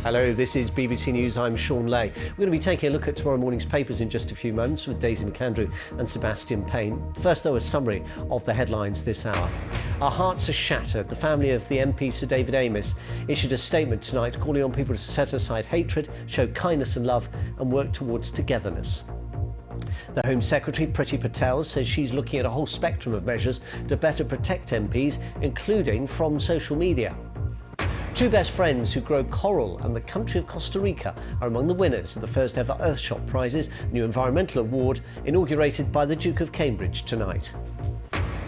Hello, this is BBC News. I'm Shaun. We're going to be taking a look at tomorrow morning's papers in just a few moments with Daisy McAndrew and Sebastian Payne. First, though, a summary of the headlines this hour. Our hearts are shattered. The family of the MP Sir David Amess issued a statement tonight calling on people to set aside hatred, show kindness and love and work towards togetherness. The Home Secretary, Priti Patel, says she's looking at a whole spectrum of measures to better protect MPs, including from social media. Two best friends who grow coral and the country of Costa Rica are among the winners of the first ever Earthshot Prizes, new environmental award inaugurated by the Duke of Cambridge tonight.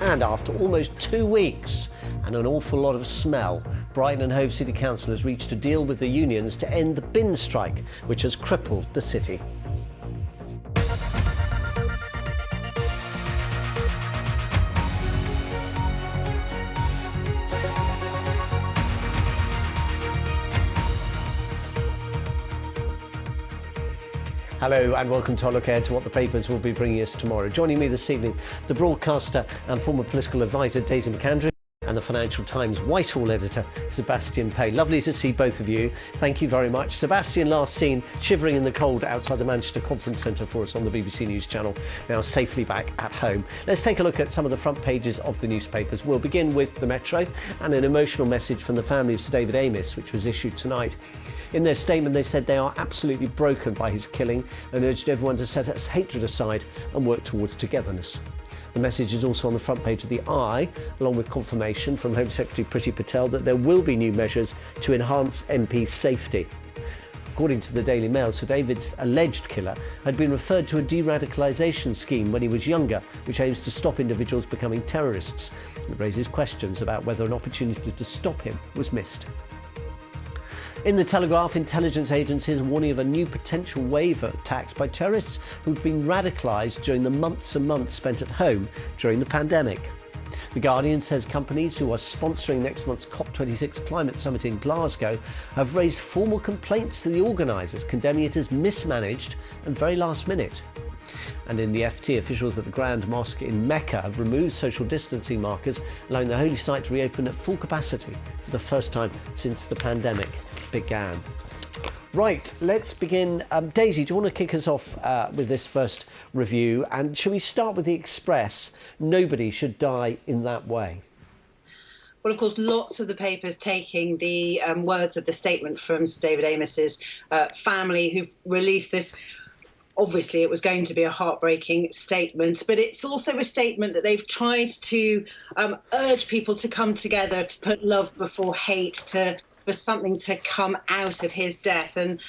And after almost 2 weeks and an awful lot of smell, Brighton and Hove City Council has reached a deal with the unions to end the bin strike, which has crippled the city. Hello and welcome to our look ahead to what the papers will be bringing us tomorrow. Joining me this evening, the broadcaster and former political advisor Daisy McAndrew and the Financial Times Whitehall editor Sebastian Payne. Lovely to see both of you. Thank you very much. Sebastian last seen shivering in the cold outside the Manchester Conference Centre for us on the BBC News channel, now safely back at home. Let's take a look at some of the front pages of the newspapers. We'll begin with the Metro and an emotional message from the family of Sir David Amess, which was issued tonight. In their statement, they said they are absolutely broken by his killing and urged everyone to set hatred aside and work towards togetherness. The message is also on the front page of the Eye, along with confirmation from Home Secretary Priti Patel that there will be new measures to enhance MP safety. According to the Daily Mail, Sir David's alleged killer had been referred to a de-radicalisation scheme when he was younger, which aims to stop individuals becoming terrorists. It raises questions about whether an opportunity to stop him was missed. In the Telegraph, intelligence agencies are warning of a new potential wave of attacks by terrorists who've been radicalised during the months and months spent at home during the pandemic. The Guardian says companies who are sponsoring next month's COP26 climate summit in Glasgow have raised formal complaints to the organisers, condemning it as mismanaged and very last minute. And in the FT, officials at the Grand Mosque in Mecca have removed social distancing markers, allowing the holy site to reopen at full capacity for the first time since the pandemic began. Right, let's begin. Daisy, do you want to kick us off with this first review? And shall we start with the Express? Nobody should die in that way. Well, of course, lots of the papers taking the words of the statement from Sir David Amess's family, who've released this. Obviously, it was going to be a heartbreaking statement, but it's also a statement that they've tried to urge people to come together, to put love before hate, for something to come out of his death. And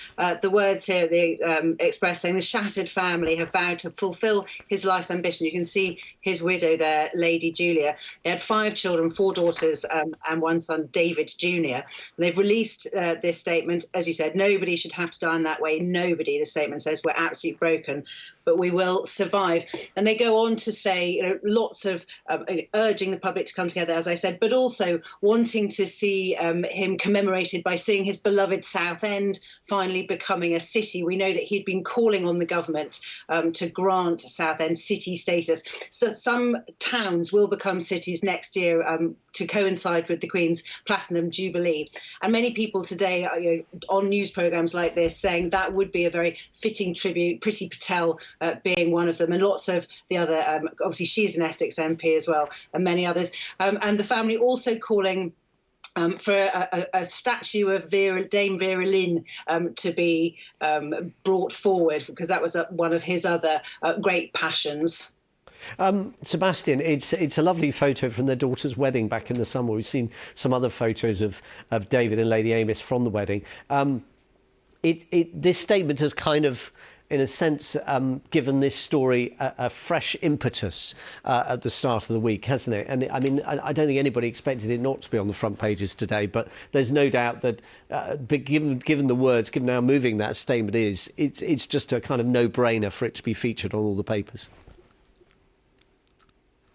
the words here, the Express saying, the shattered family have vowed to fulfil his life's ambition. You can see his widow there, Lady Julia. They had 5 children, 4 daughters and 1 son, David Jr. And they've released this statement. As you said, nobody should have to die in that way. Nobody, the statement says, we're absolutely broken, but we will survive. And they go on to say, lots of urging the public to come together, as I said, but also wanting to see him commemorated by seeing his beloved Southend finally becoming a city. We know that he'd been calling on the government to grant Southend city status. So some towns will become cities next year to coincide with the Queen's Platinum Jubilee. And many people today on news programmes like this saying that would be a very fitting tribute, Priti Patel being one of them, and lots of the other, obviously she's an Essex MP as well, and many others. And the family also calling for a statue of Dame Vera Lynn to be brought forward, because that was one of his other great passions. Sebastian, it's a lovely photo from their daughter's wedding back in the summer. We've seen some other photos of David and Lady Amess from the wedding. This statement has kind of, in a sense, given this story a fresh impetus at the start of the week, hasn't it? And I mean, I don't think anybody expected it not to be on the front pages today, but there's no doubt that given the words, given how moving that statement is, it's just a kind of no-brainer for it to be featured on all the papers.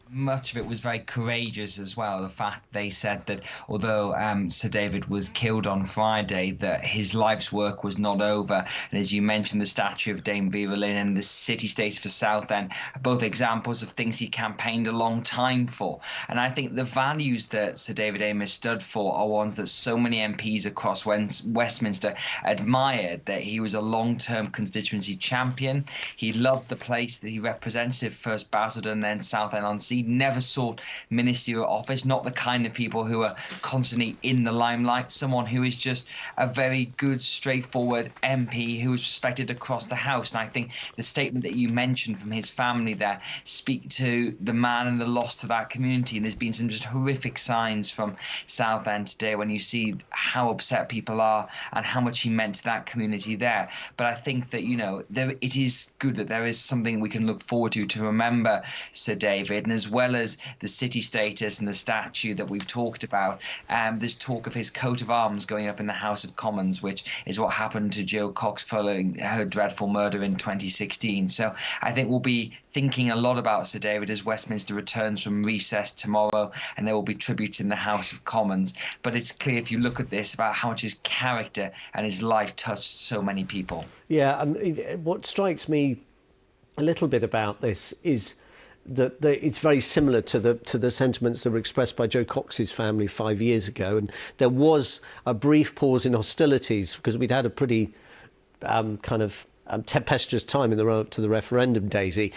much of it was very courageous as well. The fact they said that although Sir David was killed on Friday, that his life's work was not over. And as you mentioned, the statue of Dame Vera Lynn and the city-state for Southend are both examples of things he campaigned a long time for. And I think the values that Sir David Amess stood for are ones that so many MPs across Westminster admired, that he was a long-term constituency champion. He loved the place that he represented, first Basildon, then Southend-on-Sea. Never sought ministerial office, not the kind of people who are constantly in the limelight, someone who is just a very good, straightforward MP who is respected across the House. And I think the statement that you mentioned from his family there speak to the man and the loss to that community. And there's been some just horrific signs from Southend today when you see how upset people are and how much he meant to that community there. But I think that, you know, it is good that there is something we can look forward to remember Sir David. And as well as the city status and the statue that we've talked about, there's talk of his coat of arms going up in the House of Commons, which is what happened to Jo Cox following her dreadful murder in 2016. So I think we'll be thinking a lot about Sir David as Westminster returns from recess tomorrow, and there will be tributes in the House of Commons. But it's clear, if you look at this, about how much his character and his life touched so many people. Yeah, what strikes me a little bit about this is that it's very similar to the sentiments that were expressed by Jo Cox's family 5 years ago, and there was a brief pause in hostilities because we'd had a pretty tempestuous time in the run up to the referendum, Daisy.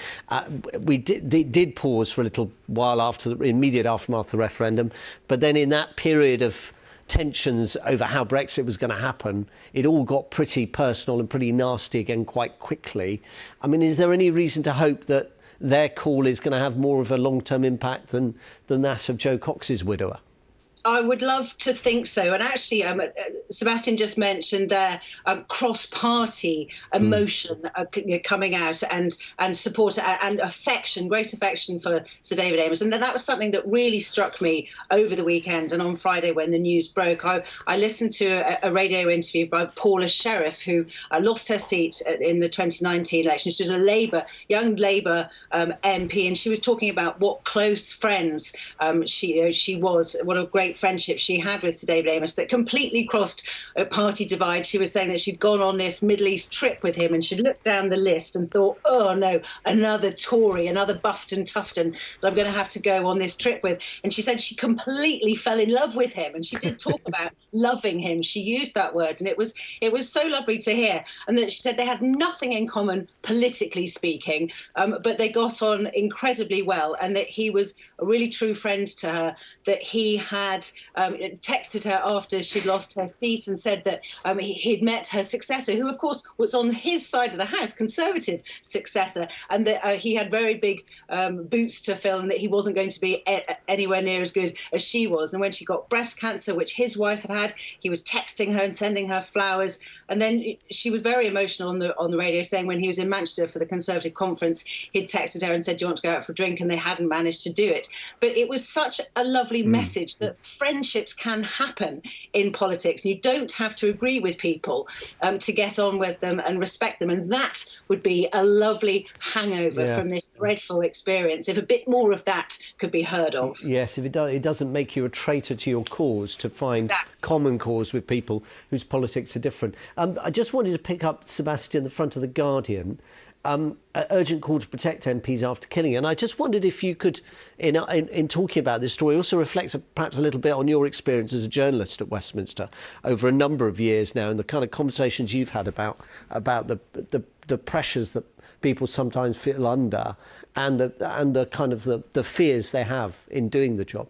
We did pause for a little while after the immediate aftermath of the referendum, but then in that period of tensions over how Brexit was going to happen, it all got pretty personal and pretty nasty again quite quickly. I mean, is there any reason to hope that their call is going to have more of a long-term impact than that of Jo Cox's widower? I would love to think so. And actually, Sebastian just mentioned their cross-party emotion coming out and support and affection, great affection for Sir David Amess. And that was something that really struck me over the weekend and on Friday when the news broke. I listened to a radio interview by Paula Sheriff, who lost her seat in the 2019 election. She was a young Labour MP, and she was talking about what close friends she was, what a great friendship she had with Sir David Amess that completely crossed a party divide. She was saying that she'd gone on this Middle East trip with him and she'd looked down the list and thought, oh no, another Tory, another Buffton Tufton that I'm going to have to go on this trip with. And she said she completely fell in love with him, and she did talk about loving him. She used that word, and it was so lovely to hear. And that she said they had nothing in common politically speaking, but they got on incredibly well, and that he was a really true friend to her, that he had texted her after she'd lost her seat and said that he'd met her successor, who of course was on his side of the House, Conservative successor, and that he had very big boots to fill and that he wasn't going to be anywhere near as good as she was. And when she got breast cancer, which his wife had, he was texting her and sending her flowers. And then she was very emotional on the radio, saying when he was in Manchester for the Conservative conference, he'd texted her and said, do you want to go out for a drink? And they hadn't managed to do it. But it was such a lovely message that friendships can happen in politics. You don't have to agree with people to get on with them and respect them. And that would be a lovely hangover from this dreadful experience, if a bit more of that could be heard of. Yes, if it doesn't make you a traitor to your cause to find common cause with people whose politics are different. I just wanted to pick up, Sebastian, the front of The Guardian. Urgent call to protect MPs after killing. And I just wondered if you could, in talking about this story, also reflect perhaps a little bit on your experience as a journalist at Westminster over a number of years now, and the kind of conversations you've had about the pressures that people sometimes feel under, and the kind of the fears they have in doing the job.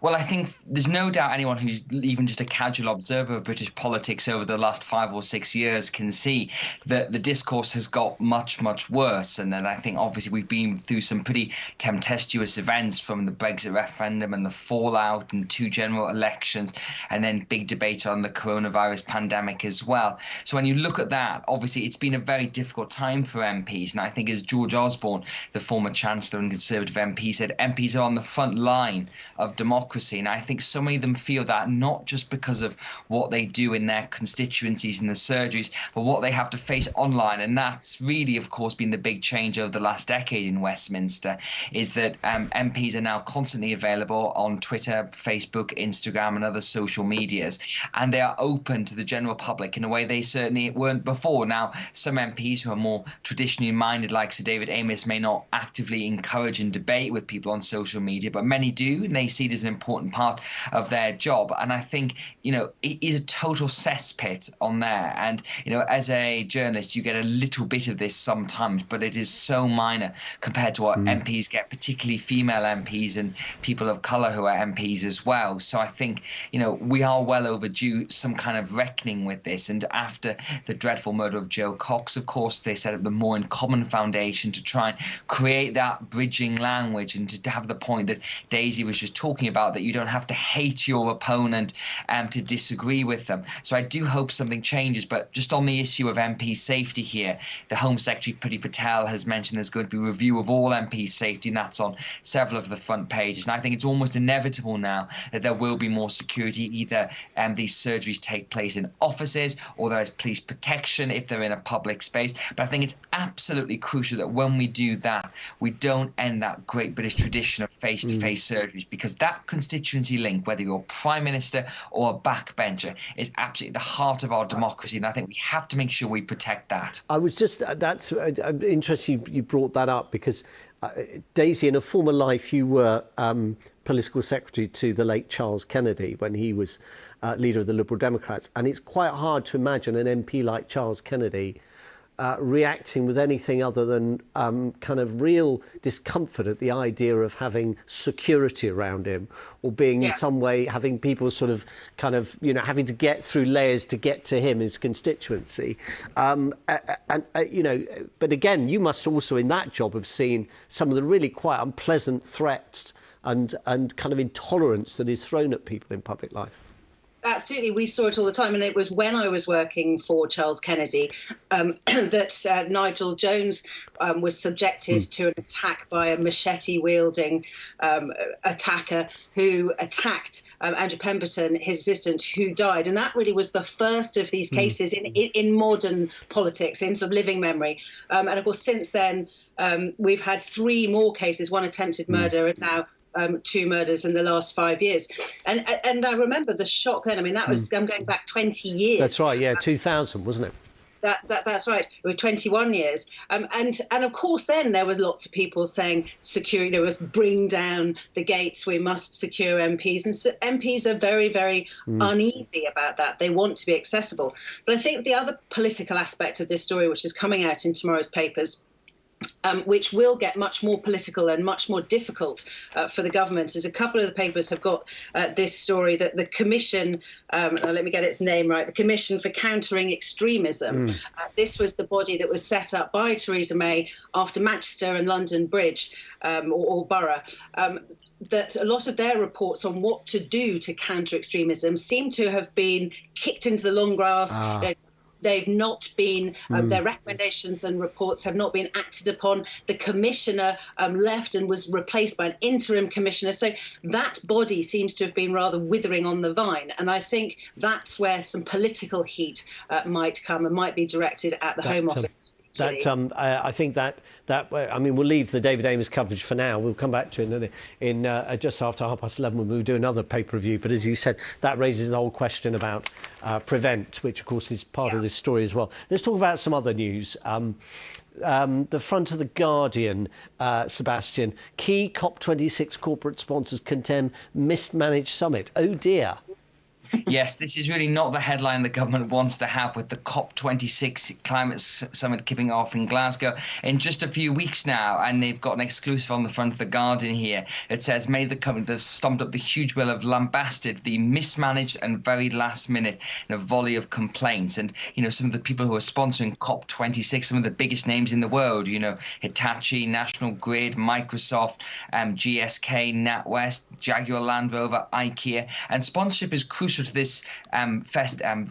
Well, I think there's no doubt anyone who's even just a casual observer of British politics over the last 5 or 6 years can see that the discourse has got much, much worse. And then I think obviously we've been through some pretty tempestuous events, from the Brexit referendum and the fallout and 2 general elections, and then big debate on the coronavirus pandemic as well. So when you look at that, obviously it's been a very difficult time for MPs. And I think, as George Osborne, the former Chancellor and Conservative MP, said, MPs are on the front line of democracy. democracy. And I think so many of them feel that not just because of what they do in their constituencies and the surgeries, but what they have to face online. And that's really, of course, been the big change over the last decade in Westminster, is that MPs are now constantly available on Twitter, Facebook, Instagram, and other social medias. And they are open to the general public in a way they certainly weren't before. Now, some MPs who are more traditionally minded, like Sir David Amess, may not actively encourage and debate with people on social media, but many do, and they see it as an important part of their job. And I think, it is a total cesspit on there. And, as a journalist, you get a little bit of this sometimes, but it is so minor compared to what MPs get, particularly female MPs and people of colour who are MPs as well. So I think, we are well overdue some kind of reckoning with this. And after the dreadful murder of Joe Cox, of course, they set up the More in Common Foundation to try and create that bridging language and to have the point that Daisy was just talking about, that you don't have to hate your opponent to disagree with them. So I do hope something changes. But just on the issue of MP safety here, the Home Secretary, Priti Patel, has mentioned there's going to be a review of all MP safety, and that's on several of the front pages. And I think it's almost inevitable now that there will be more security. Either these surgeries take place in offices, or there's police protection if they're in a public space. But I think it's absolutely crucial that when we do that, we don't end that great British tradition of face-to-face surgeries, because that constituency link, whether you're Prime Minister or a backbencher, is absolutely the heart of our democracy. And I think we have to make sure we protect that. I was just, that's interesting you brought that up, because Daisy, in a former life, you were political secretary to the late Charles Kennedy when he was leader of the Liberal Democrats. And it's quite hard to imagine an MP like Charles Kennedy reacting with anything other than kind of real discomfort at the idea of having security around him, or being in some way having people sort of kind of, having to get through layers to get to him, his constituency. But again, you must also in that job have seen some of the really quite unpleasant threats and kind of intolerance that is thrown at people in public life. Absolutely, we saw it all the time, and it was when I was working for Charles Kennedy that Nigel Jones was subjected to an attack by a machete-wielding attacker who attacked Andrew Pemberton, his assistant, who died. And that really was the first of these cases in modern politics, in sort of living memory. And of course, since then, we've had 3 more cases, 1 attempted murder, and now 2 murders in the last 5 years. And I remember the shock then. I mean, that was, I'm going back 20 years. That's right, yeah, 2000, wasn't it? That's right. It was 21 years. And of course, then there were lots of people saying security, we must bring down the gates, we must secure MPs. And so MPs are very, very uneasy about that. They want to be accessible. But I think the other political aspect of this story, which is coming out in tomorrow's papers, which will get much more political and much more difficult for the government, is a couple of the papers have got this story that the Commission, let me get its name right, the Commission for Countering Extremism. This was the body that was set up by Theresa May after Manchester and London Bridge or Borough. That a lot of their reports on what to do to counter extremism seem to have been kicked into the long grass. They've not been, their recommendations and reports have not been acted upon. The commissioner left and was replaced by an interim commissioner. So that body seems to have been rather withering on the vine. And I think that's where some political heat might come and might be directed at the Home Office. I think that I mean, we'll leave the David Amess coverage for now. We'll come back to it in just after 11:30 when we'll do another paper review. But as you said, that raises the whole question about Prevent, which of course is part of this story as well. Let's talk about some other news. The front of the Guardian, Sebastian, key COP26 corporate sponsors condemn mismanaged summit. Oh dear. Yes, this is really not the headline the government wants to have, with the COP26 climate summit kicking off in Glasgow in just a few weeks now. And they've got an exclusive on the front of the Guardian here. It says, made the company that stumped up the huge bill have lambasted the mismanaged and very last minute in a volley of complaints. And, some of the people who are sponsoring COP26, some of the biggest names in the world, Hitachi, National Grid, Microsoft, GSK, NatWest, Jaguar Land Rover, IKEA. And sponsorship is crucial crucial to this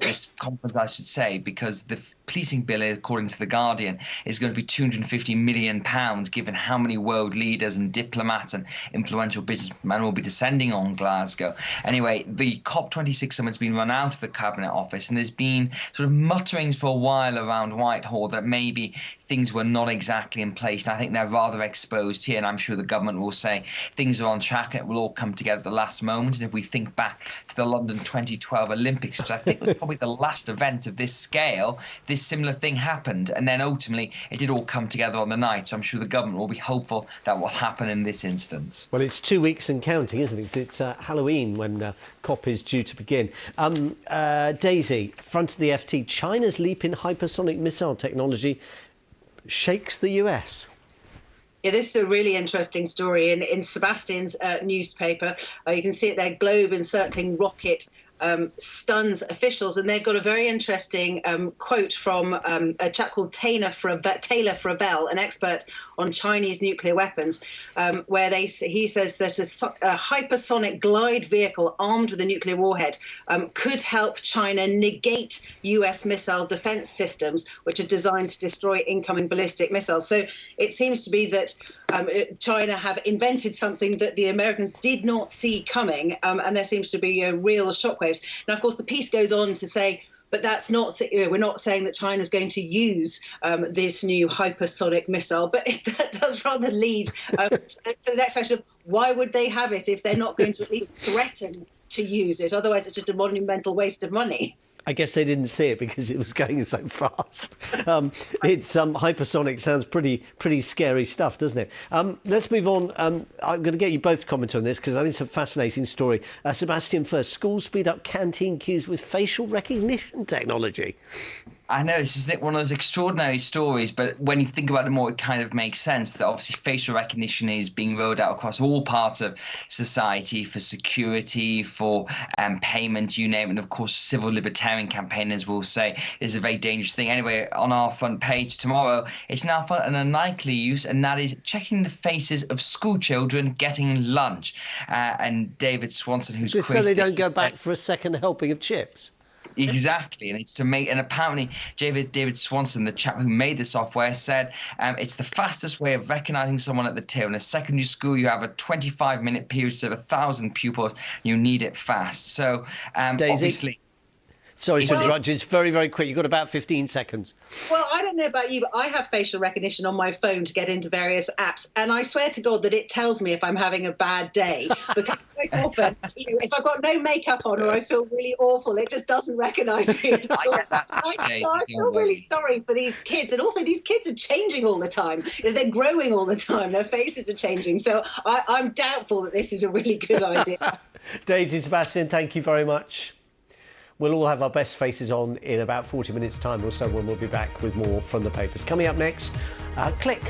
this conference, I should say, because the policing bill, according to The Guardian, is going to be £250 million, given how many world leaders and diplomats and influential businessmen will be descending on Glasgow. Anyway, the COP26 summit's been run out of the Cabinet Office, and there's been sort of mutterings for a while around Whitehall that maybe things were not exactly in place. And I think they're rather exposed here, and I'm sure the government will say things are on track and it will all come together at the last moment. And if we think back to the London 2012 Olympics, which I think was probably the last event of this scale, this similar thing happened, and then ultimately it did all come together on the night. So I'm sure the government will be hopeful that will happen in this instance. Well, it's 2 weeks and counting, isn't it? It's Halloween when COP is due to begin. Daisy, front of the FT, China's leap in hypersonic missile technology shakes the US. Yeah, this is a really interesting story. In Sebastian's newspaper, you can see it there, Globe encircling rocket stuns officials, and they've got a very interesting quote from a chap called Taylor Fravel, an expert on Chinese nuclear weapons, where he says that a hypersonic glide vehicle armed with a nuclear warhead could help China negate US missile defense systems, which are designed to destroy incoming ballistic missiles. So it seems to be that China have invented something that the Americans did not see coming, and there seems to be real shockwaves. Now, of course, the piece goes on to say, but that's not, we're not saying that China's going to use this new hypersonic missile, but that does rather lead to the next question of why would they have it if they're not going to at least threaten to use it? Otherwise, it's just a monumental waste of money. I guess they didn't see it because it was going so fast. It's hypersonic sounds pretty scary stuff, doesn't it? Let's move on. I'm going to get you both to comment on this because I think it's a fascinating story. Sebastian first. Schools speed up canteen queues with facial recognition technology. I know, this is one of those extraordinary stories, but when you think about it more, it kind of makes sense that obviously facial recognition is being rolled out across all parts of society for security, for payment, you name it. And of course, civil libertarian campaigners will say it's a very dangerous thing. Anyway, on our front page tomorrow, it's now for an unlikely use, and that is checking the faces of school children getting lunch. And David Swanson, who's just so they don't go back for a second helping of chips. Exactly, and it's to make, and apparently David Swanson, the chap who made the software, said it's the fastest way of recognizing someone at the till. In a secondary school, you have a 25-minute period to 1,000 pupils. You need it fast. So Daisy, obviously. Sorry to interrupt you. It's very, very quick. You've got about 15 seconds. Well, I don't know about you, but I have facial recognition on my phone to get into various apps. And I swear to God that it tells me if I'm having a bad day. Because quite often, if I've got no makeup on or I feel really awful, it just doesn't recognise me at all. I feel really sorry for these kids. And also, these kids are changing all the time. They're growing all the time. Their faces are changing. So I'm doubtful that this is a really good idea. Daisy, Sebastian, thank you very much. We'll all have our best faces on in about 40 minutes' time or so when we'll be back with more from the papers. Coming up next, Click.